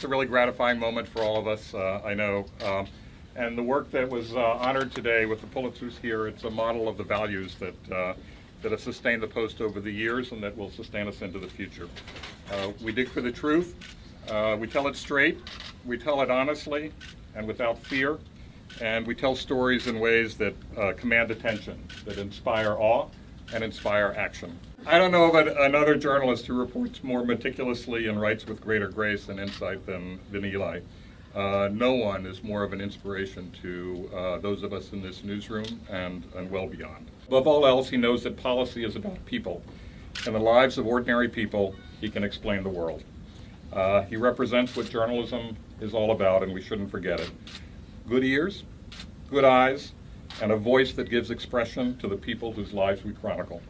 a really gratifying moment for all of us, I know. And the work that was honored today with the Pulitzers here, it's a model of the values that have sustained the Post over the years and that will sustain us into the future. We dig for the truth, we tell it straight, we tell it honestly and without fear, and we tell stories in ways that command attention, that inspire awe and inspire action. I don't know of another journalist who reports more meticulously and writes with greater grace and insight than Eli. No one is more of an inspiration to those of us in this newsroom and well beyond. Above all else, he knows that policy is about people. In the lives of ordinary people, he can explain the world. He represents what journalism is all about, and we shouldn't forget it. Good ears, good eyes, and a voice that gives expression to the people whose lives we chronicle.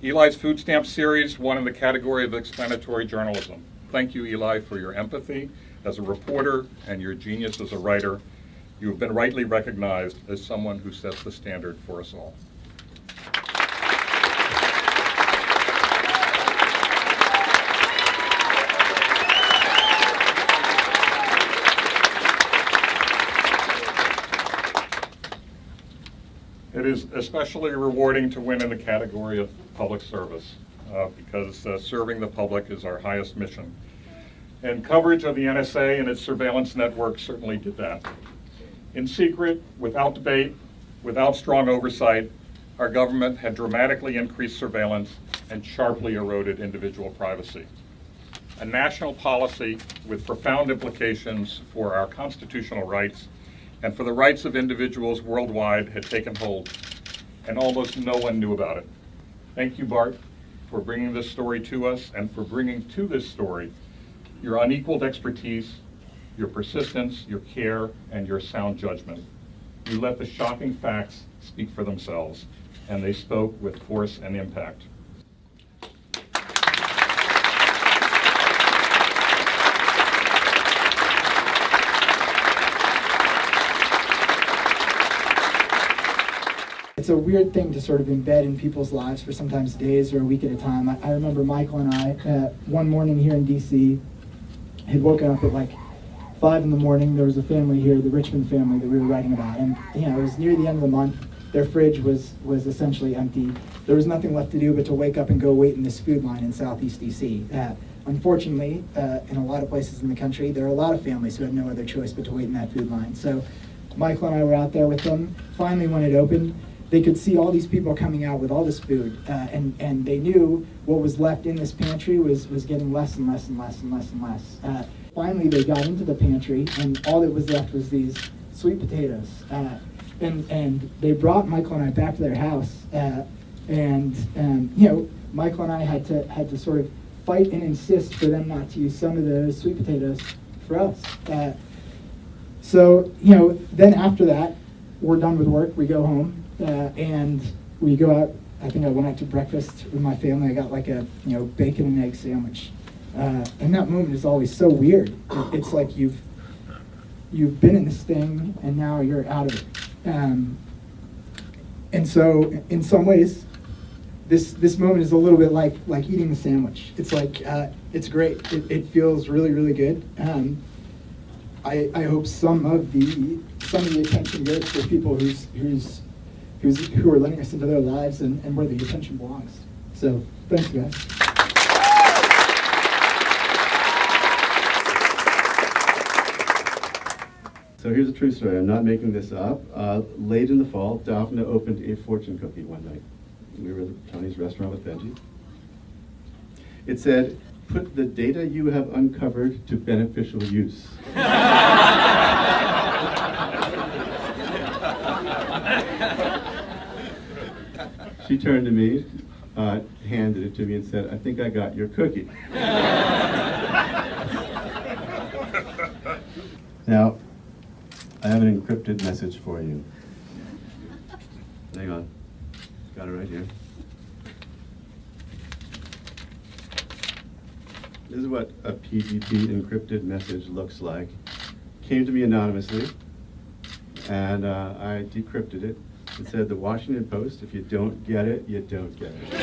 Eli's Food Stamp series won in the category of explanatory journalism. Thank you, Eli, for your empathy as a reporter and your genius as a writer. You have been rightly recognized as someone who sets the standard for us all. It is especially rewarding to win in the category of public service because serving the public is our highest mission. And coverage of the NSA and its surveillance network certainly did that. In secret, without debate, without strong oversight, our government had dramatically increased surveillance and sharply eroded individual privacy. A national policy with profound implications for our constitutional rights and for the rights of individuals worldwide had taken hold, and almost no one knew about it. Thank you, Bart, for bringing this story to us and for bringing to this story your unequaled expertise, your persistence, your care, and your sound judgment. You let the shocking facts speak for themselves, and they spoke with force and impact. It's a weird thing to sort of embed in people's lives for sometimes days or a week at a time. I remember Michael and I, one morning here in D.C., had woken up at like 5 in the morning. There was a family here, the Richmond family that we were writing about. And it was near the end of the month. Their fridge was essentially empty. There was nothing left to do but to wake up and go wait in this food line in Southeast D.C. Unfortunately, in a lot of places in the country, there are a lot of families who had no other choice but to wait in that food line. So Michael and I were out there with them. Finally, when it opened, they could see all these people coming out with all this food, and they knew what was left in this pantry was getting less and less and less and less and less. Finally, they got into the pantry, and all that was left was these sweet potatoes. And they brought Michael and I back to their house, Michael and I had to sort of fight and insist for them not to use some of those sweet potatoes for us. So then after that, we're done with work, we go home, and we go out. I think I went out to breakfast with my family. I got like a bacon and egg sandwich. And that moment is always so weird. It's like you've been in this thing and now you're out of it. And so in some ways, this moment is a little bit like eating the sandwich. It's like it's great. It feels really, really good. I hope some of the attention goes to people who are letting us into their lives and where the attention belongs. So thanks, guys. So here's a true story. I'm not making this up. Late in the fall, Daphne opened a fortune cookie one night. We were at Tony's restaurant with Benji. It said, "Put the data you have uncovered to beneficial use." She turned to me, handed it to me, and said, "I think I got your cookie." Now, I have an encrypted message for you. Hang on. Got it right here. This is what a PGP encrypted message looks like. Came to me anonymously, and I decrypted it. It said, "The Washington Post, if you don't get it, you don't get it."